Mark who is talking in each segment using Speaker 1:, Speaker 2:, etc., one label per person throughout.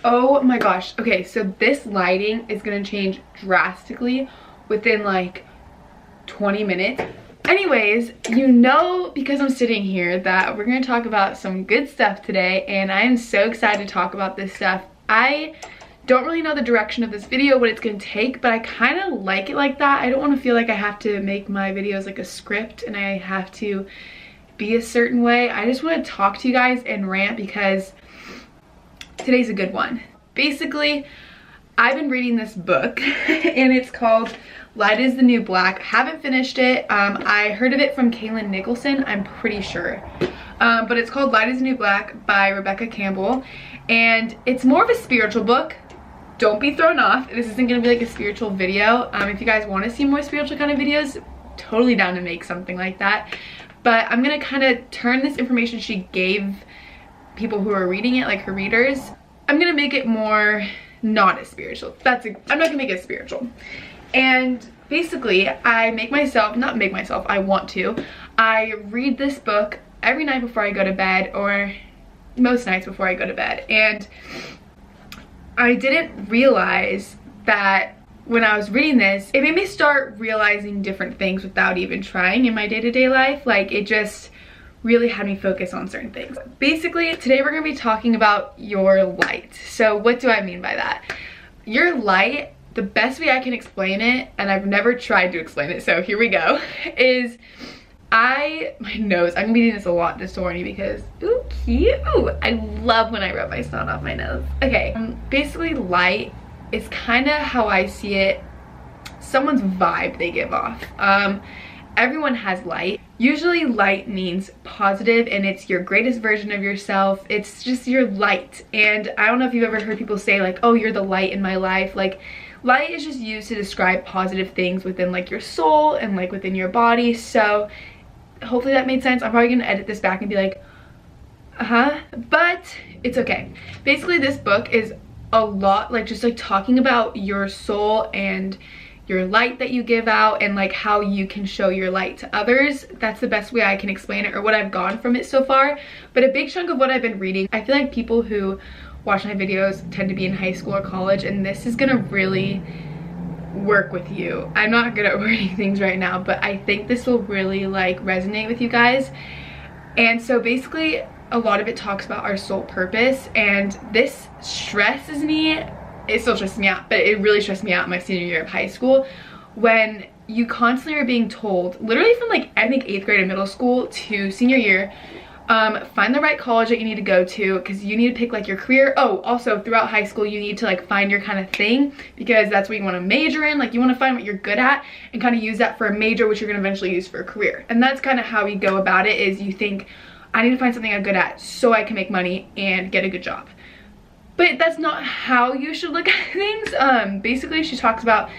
Speaker 1: Oh my gosh. Okay, so this lighting is gonna change drastically within like 20 minutes. Anyways, you know, because I'm sitting here, that we're gonna talk about some good stuff today, and I am so excited to talk about this stuff. I don't really know the direction of this video, what it's gonna take, but I kind of like it like that. I don't want to feel like I have to make my videos like a script and I have to be a certain way. I just want to talk to you guys and rant because today's a good one. Basically, I've been reading this book and it's called Light is the New Black. Haven't finished it. I heard of it from Kaylin Nicholson, I'm pretty sure. But it's called Light is the New Black by Rebecca Campbell. And it's more of a spiritual book. Don't be thrown off. This isn't gonna be like a spiritual video. If you guys want to see more spiritual kind of videos, totally down to make something like that. But I'm gonna kind of turn this information she gave people who are reading it, like her readers, I'm gonna make it more not as spiritual. I'm not gonna make it spiritual. And basically, I want to. I read this book every night before I go to bed, or most nights before I go to bed. And I didn't realize that when I was reading this, it made me start realizing different things without even trying in my day-to-day life. Like, it just really had me focus on certain things. Basically, today we're gonna be talking about your light. So what do I mean by that? Your light, the best way I can explain it, and I've never tried to explain it, so here we go, is my nose, I'm gonna be doing this a lot this morning because, ooh, cute. I love when I rub my snot off my nose. Okay, basically light is kind of how I see it, someone's vibe they give off. Everyone has light. Usually light means positive and it's your greatest version of yourself. It's just your light. And I don't know if you've ever heard people say like, oh, you're the light in my life. Like, light is just used to describe positive things within like your soul and like within your body. So hopefully that made sense. I'm probably gonna edit this back and be like, but it's okay. Basically, this book is a lot like just like talking about your soul and your light that you give out and like how you can show your light to others. That's the best way I can explain it, or what I've gone from it so far. But a big chunk of what I've been reading, I feel like people who watch my videos tend to be in high school or college, and this is gonna really work with you. I'm not good at wording things right now, but I think this will really like resonate with you guys. And so basically a lot of it talks about our soul purpose, and this stresses me. It still stresses me out, but it really stressed me out in my senior year of high school when you constantly are being told, literally from like I think 8th grade of middle school to senior year, find the right college that you need to go to because you need to pick like your career. Oh, also throughout high school you need to like find your kind of thing because that's what you want to major in. Like, you want to find what you're good at and kind of use that for a major, which you're going to eventually use for a career. And that's kind of how we go about it, is you think, I need to find something I'm good at so I can make money and get a good job. But that's not how you should look at things. Basically, she talks about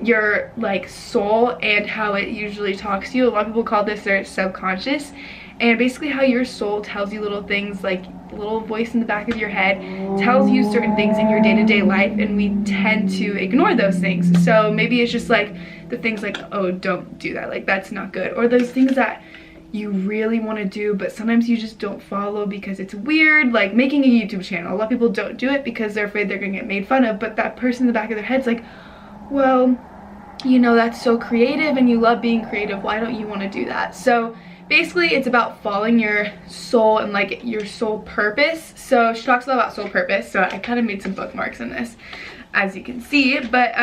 Speaker 1: your like soul and how it usually talks to you. A lot of people call this their subconscious, and basically how your soul tells you little things, like the little voice in the back of your head tells you certain things in your day-to-day life, and we tend to ignore those things. So maybe it's just like the things like, oh, don't do that, like that's not good, or those things that you really want to do but sometimes you just don't follow because it's weird, like making a YouTube channel. A lot of people don't do it because they're afraid they're gonna get made fun of, but that person in the back of their head's like, well, you know, that's so creative and you love being creative, why don't you want to do that? So basically it's about following your soul and like your soul purpose. So she talks a lot about soul purpose, so I kind of made some bookmarks in this as you can see. But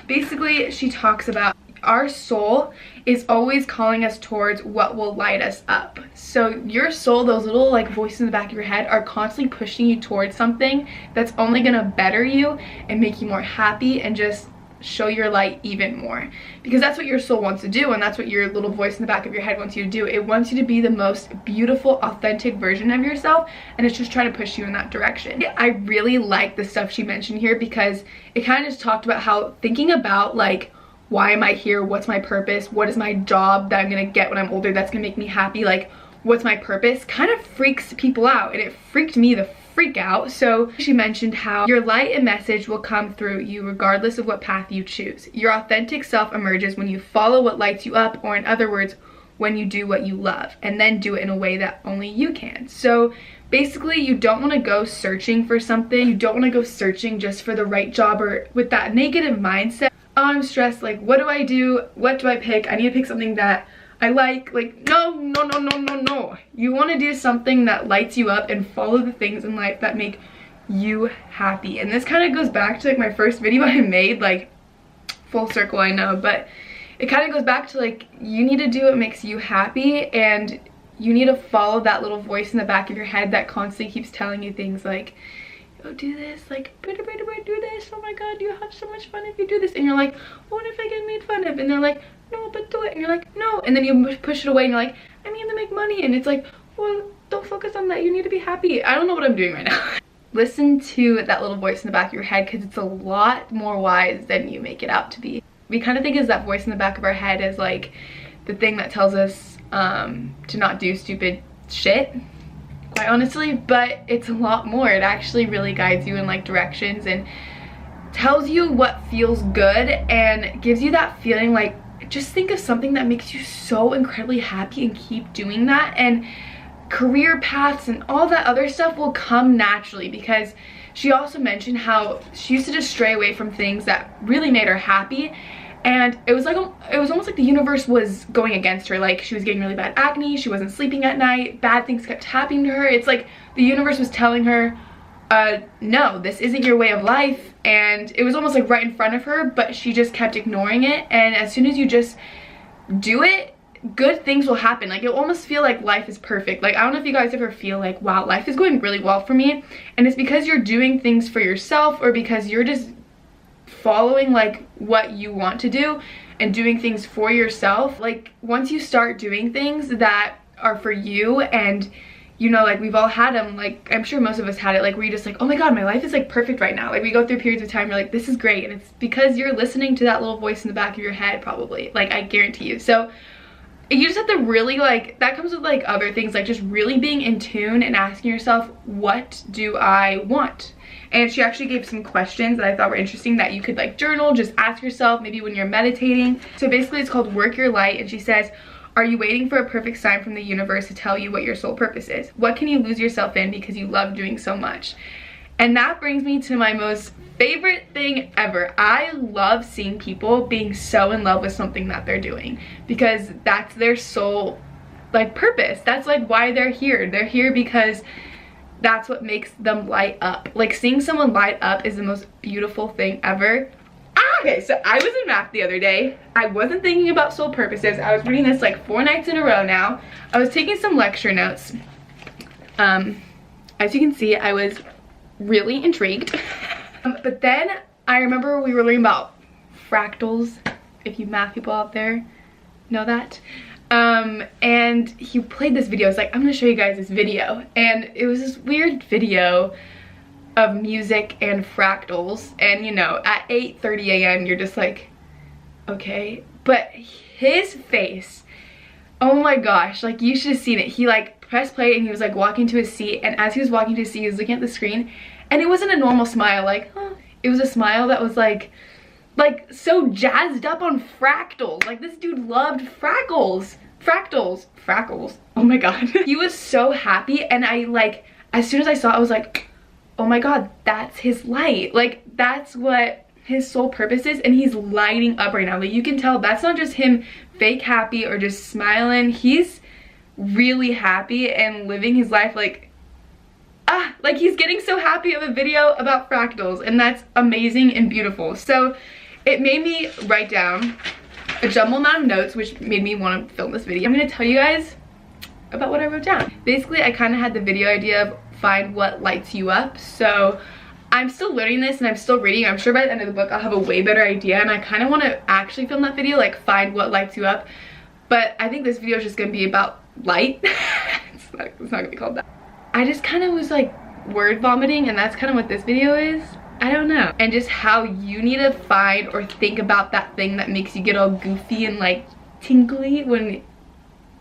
Speaker 1: basically she talks about our soul is always calling us towards what will light us up. So your soul, those little like voices in the back of your head, are constantly pushing you towards something that's only gonna better you and make you more happy and just show your light even more, because that's what your soul wants to do, and that's what your little voice in the back of your head wants you to do. It wants you to be the most beautiful, authentic version of yourself, and it's just trying to push you in that direction. I really like the stuff she mentioned here because it kind of just talked about how thinking about like, why am I here, what's my purpose, what is my job that I'm gonna get when I'm older that's gonna make me happy, like what's my purpose, kind of freaks people out, and it freaked me the freak out. So she mentioned how your light and message will come through you regardless of what path you choose. Your authentic self emerges when you follow what lights you up, or in other words, when you do what you love, and then do it in a way that only you can. So basically you don't want to go searching for something. You don't want to go searching just for the right job or with that negative mindset. Oh, I'm stressed, like what do I do? What do I pick? I need to pick something that I like no. You want to do something that lights you up and follow the things in life that make you happy. And this kind of goes back to like my first video I made, like full circle I know, but it kind of goes back to like you need to do what makes you happy, and you need to follow that little voice in the back of your head that constantly keeps telling you things like, oh, do this, like do this, oh my god, you have so much fun if you do this, and you're like, what if I get made fun of? And they're like, no, but do it, and you're like, no, and then you push it away and you're like, I need to make money, and it's like, well, don't focus on that, you need to be happy. I don't know what I'm doing right now. Listen to that little voice in the back of your head, because it's a lot more wise than you make it out to be. We kind of think as that voice in the back of our head as like the thing that tells us to not do stupid shit, quite honestly, but it's a lot more. It actually really guides you in like directions and tells you what feels good and gives you that feeling like, just think of something that makes you so incredibly happy and keep doing that, and career paths and all that other stuff will come naturally. Because she also mentioned how she used to just stray away from things that really made her happy, and it was almost like the universe was going against her. Like she was getting really bad acne, she wasn't sleeping at night, bad things kept happening to her. It's like the universe was telling her, no, this isn't your way of life, and it was almost like right in front of her, but she just kept ignoring it. And as soon as you just do it, good things will happen. Like it'll almost feel like life is perfect. Like I don't know if you guys ever feel like, wow, life is going really well for me, and it's because you're doing things for yourself, or because you're just following like what you want to do and doing things for yourself. Like once you start doing things that are for you, and you know, like we've all had them, like I'm sure most of us had it, like where you're just like, oh my god, my life is like perfect right now. Like we go through periods of time, you're like, this is great, and it's because you're listening to that little voice in the back of your head, probably, like I guarantee you. So you just have to really, like, that comes with like other things, like just really being in tune and asking yourself, what do I want? And she actually gave some questions that I thought were interesting that you could like journal, just ask yourself maybe when you're meditating. So basically it's called Work Your Light, and she says, are you waiting for a perfect sign from the universe to tell you what your soul purpose is? What can you lose yourself in because you love doing so much? And that brings me to my most favorite thing ever. I love seeing people being so in love with something that they're doing, because that's their soul like purpose. That's like why they're here. They're here because that's what makes them light up. Like seeing someone light up is the most beautiful thing ever. Okay, so I was in math the other day. I wasn't thinking about soul purposes. I was reading this like 4 nights in a row now. I was taking some lecture notes. As you can see, I was really intrigued. But then I remember we were learning about fractals, if you math people out there know that. And he played this video. I was like, I'm gonna show you guys this video, and it was this weird video of music and fractals, and you know, at 8:30 a.m. you're just like, okay. But his face, oh my gosh, like you should have seen it. He like pressed play and he was like walking to his seat, and as he was walking to his seat, he was looking at the screen, and it wasn't a normal smile like, huh. It was a smile that was like so jazzed up on fractals. Like this dude loved fractals. Oh my god. He was so happy, and I like, as soon as I saw it, I was like, oh my god, that's his light. Like that's what his soul purpose is, and he's lighting up right now. Like you can tell that's not just him fake happy or just smiling. He's really happy and living his life like he's getting so happy of a video about fractals, and that's amazing and beautiful. So it made me write down a jumbled amount of notes, which made me want to film this video. I'm gonna tell you guys about what I wrote down. Basically, I kind of had the video idea of find what lights you up. So I'm still learning this and I'm still reading. I'm sure by the end of the book I'll have a way better idea, and I kind of want to actually film that video, like find what lights you up. But I think this video is just gonna be about light. it's not gonna be called that. I just kind of was like word vomiting, and that's kind of what this video is. I don't know. And just how you need to find or think about that thing that makes you get all goofy and like tingly when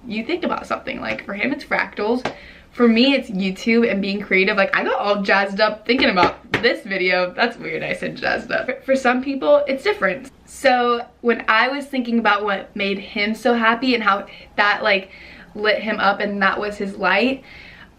Speaker 1: you think about something. Like for him it's fractals. For me it's YouTube and being creative. Like I got all jazzed up thinking about this video. That's weird, I said jazzed up. For some people it's different. So when I was thinking about what made him so happy and how that like lit him up and that was his light,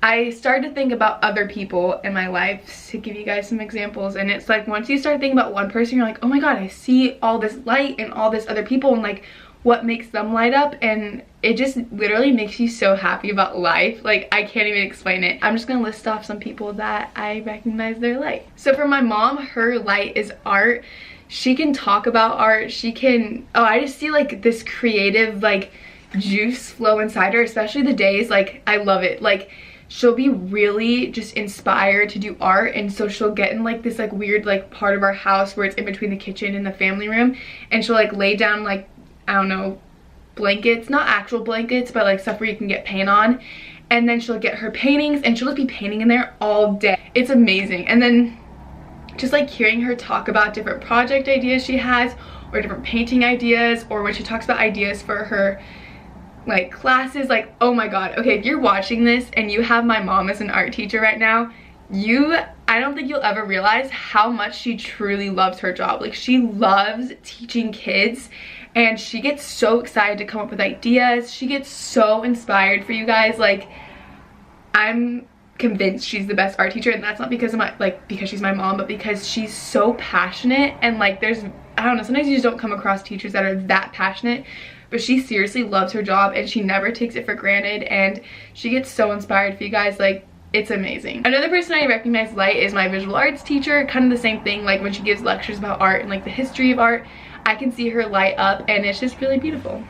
Speaker 1: I started to think about other people in my life to give you guys some examples, and it's like once you start thinking about one person, you're like, oh my god, I see all this light and all this other people and like what makes them light up, and it just literally makes you so happy about life. Like, I can't even explain it. I'm just gonna list off some people that I recognize their light. So for my mom, her light is art. She can talk about art. She can, oh, I just see like this creative like juice flow inside her, especially the days like I love it. Like, she'll be really just inspired to do art, and so she'll get in like this like weird like part of our house where it's in between the kitchen and the family room, and she'll like lay down like, I don't know, blankets, not actual blankets, but like stuff where you can get paint on, and then she'll get her paintings and she'll just be painting in there all day. It's amazing. And then just like hearing her talk about different project ideas she has, or different painting ideas, or when she talks about ideas for her like classes, like, oh my god. Okay, if you're watching this and you have my mom as an art teacher right now, I don't think you'll ever realize how much she truly loves her job. Like, she loves teaching kids, and she gets so excited to come up with ideas. She gets so inspired for you guys. Like, I'm convinced she's the best art teacher, and that's not because of because she's my mom, but because she's so passionate. And like, I don't know, sometimes you just don't come across teachers that are that passionate, but she seriously loves her job and she never takes it for granted, and she gets so inspired for you guys. Like, it's amazing. Another person I recognize light is my visual arts teacher. Kind of the same thing, like when she gives lectures about art and like the history of art, I can see her light up, and it's just really beautiful.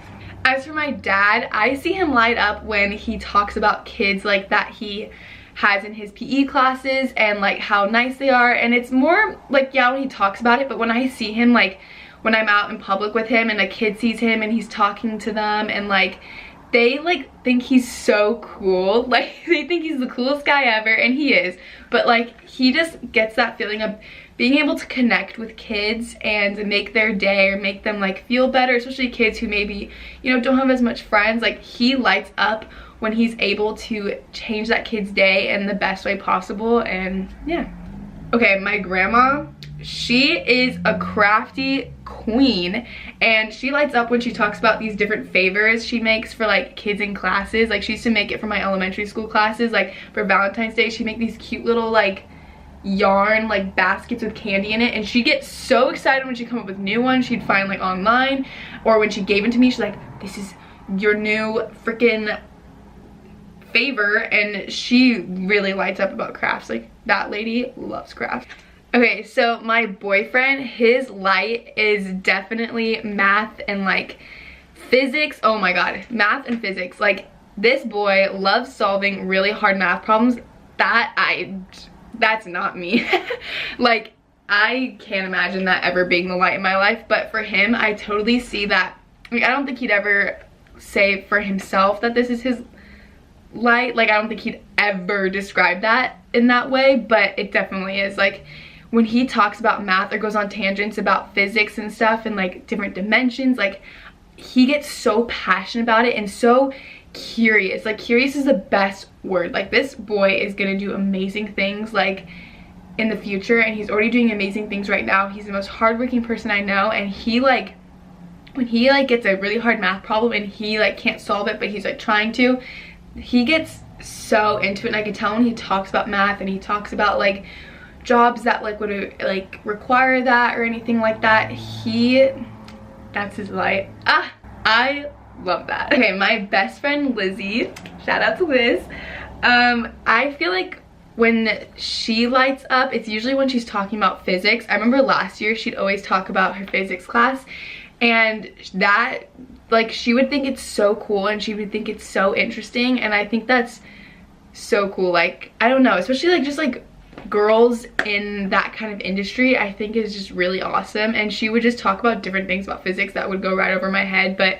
Speaker 1: As for my dad, I see him light up when he talks about kids like that he has in his PE classes and like how nice they are. And it's more like, yeah, when he talks about it, but when I see him, like when I'm out in public with him and a kid sees him and he's talking to them, and like they like think he's so cool, like they think he's the coolest guy ever, and he is, but like he just gets that feeling of being able to connect with kids and make their day or make them like feel better, especially kids who maybe, you know, don't have as much friends. Like, he lights up when he's able to change that kid's day in the best way possible. And yeah. Okay, my grandma, she is a crafty queen, and she lights up when she talks about these different favors she makes for like kids in classes. Like, she used to make it for my elementary school classes. Like, for Valentine's Day, she'd make these cute little like yarn like baskets with candy in it, and she gets so excited when she come up with new ones she'd find like online, or when she gave it to me, she's like, this is your new freaking favor. And she really lights up about crafts. Like, that lady loves crafts. Okay, so my boyfriend, his light is definitely math and like physics. Oh my god, math and physics. Like, this boy loves solving really hard math problems. That's not me. Like, I can't imagine that ever being the light in my life, but for him, I totally see that. Like, I don't think he'd ever say for himself that this is his light. Like, I don't think he'd ever describe that in that way, but it definitely is. Like, when he talks about math or goes on tangents about physics and stuff and like different dimensions, like, he gets so passionate about it and so curious. Like, curious is the best word. Like, this boy is gonna do amazing things like in the future, and he's already doing amazing things right now. He's the most hardworking person I know, and he like, when he like gets a really hard math problem and he like can't solve it but he's like trying to, he gets so into it. And I can tell when he talks about math and he talks about like jobs that like would like require that or anything like that, that's his light. I love that. Okay, my best friend Lizzie, shout out to Liz. I feel like when she lights up, it's usually when she's talking about physics. I remember last year she'd always talk about her physics class, and that, like, she would think it's so cool and she would think it's so interesting, and I think that's so cool. Like, I don't know, especially like just like girls in that kind of industry, I think is just really awesome. And she would just talk about different things about physics that would go right over my head, but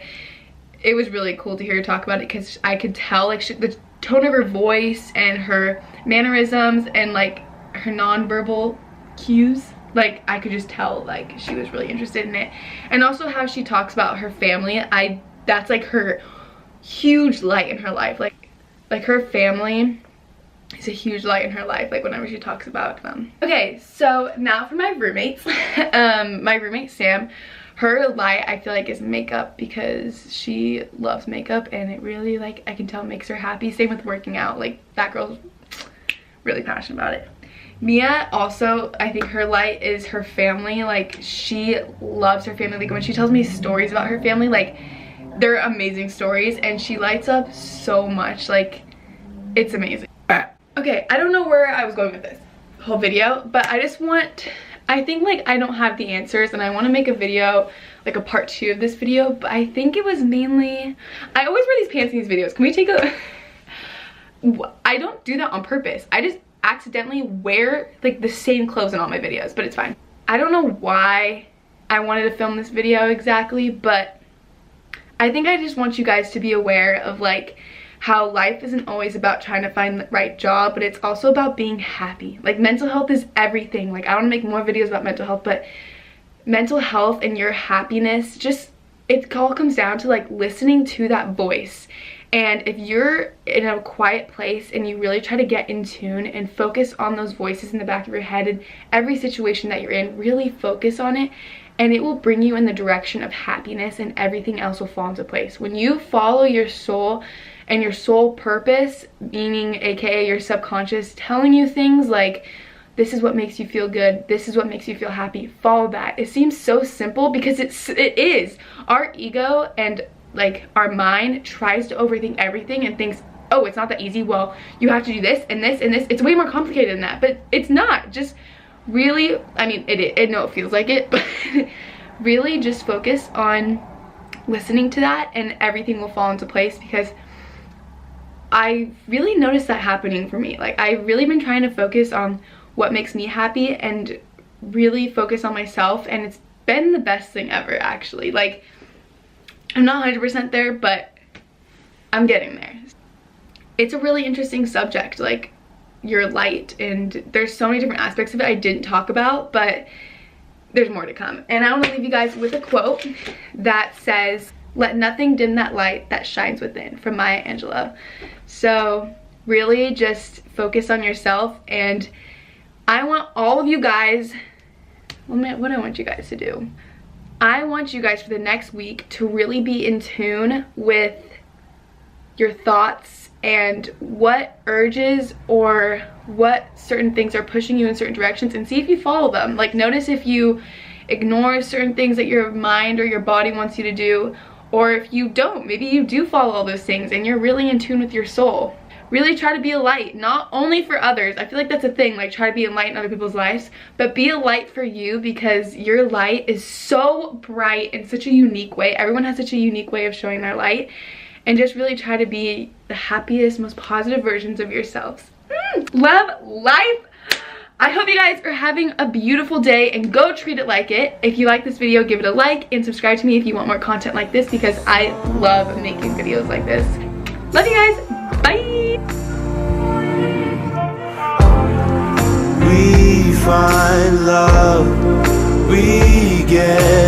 Speaker 1: it was really cool to hear her talk about it because I could tell like the tone of her voice and her mannerisms and like her non-verbal cues, like I could just tell like she was really interested in it. And also how she talks about her family, that's like her huge light in her life. Like her family is a huge light in her life, like whenever she talks about them. Okay, so now for my roommates. My roommate Sam, Her light, I feel like, is makeup, because she loves makeup and it really, like, I can tell makes her happy. Same with working out. Like, that girl's really passionate about it. Mia also, I think her light is her family. Like, she loves her family. Like, when she tells me stories about her family, like, they're amazing stories, and she lights up so much. Like, it's amazing. Okay, I don't know where I was going with this whole video, but I just want, I think, like, I don't have the answers, and I want to make a video, like a part 2 of this video, but I think it was mainly, I always wear these pants in these videos. Can we take a, I don't do that on purpose. I just accidentally wear, like, the same clothes in all my videos, but it's fine. I don't know why I wanted to film this video exactly, but I think I just want you guys to be aware of, like, how life isn't always about trying to find the right job, but it's also about being happy. Like, mental health is everything. Like, I want to make more videos about mental health, but mental health and your happiness, just, it all comes down to, like, listening to that voice. And if you're in a quiet place and you really try to get in tune and focus on those voices in the back of your head, and every situation that you're in, really focus on it, and it will bring you in the direction of happiness, and everything else will fall into place. When you follow your soul and your soul purpose, meaning aka your subconscious telling you things like, this is what makes you feel good, this is what makes you feel happy, follow that. It seems so simple, because it is. Our ego and, like, our mind tries to overthink everything and thinks, oh, it's not that easy, well, you have to do this and this and this. It's way more complicated than that, but it's not. Just really, I mean, it no, it feels like it, but really just focus on listening to that, and everything will fall into place. Because I really noticed that happening for me. Like, I've really been trying to focus on what makes me happy and really focus on myself, and it's been the best thing ever, actually. Like, I'm not 100% there, but I'm getting there. It's a really interesting subject, like, your light, and there's so many different aspects of it I didn't talk about, but there's more to come. And I want to leave you guys with a quote that says, "Let nothing dim that light that shines within," from Maya Angelou. So really just focus on yourself, and I want all of you guys, what do I want you guys to do? I want you guys for the next week to really be in tune with your thoughts and what urges or what certain things are pushing you in certain directions, and see if you follow them. Like, notice if you ignore certain things that your mind or your body wants you to do, or if you don't, maybe you do follow all those things and you're really in tune with your soul. Really try to be a light, not only for others. I feel like that's a thing, like, try to be a light in other people's lives, but be a light for you, because your light is so bright in such a unique way. Everyone has such a unique way of showing their light, and just really try to be the happiest, most positive versions of yourselves. Love life. I hope you guys are having a beautiful day, and go treat it like it. If you like this video, give it a like, and subscribe to me if you want more content like this, because I love making videos like this. Love you guys. Bye.
Speaker 2: We find love, we get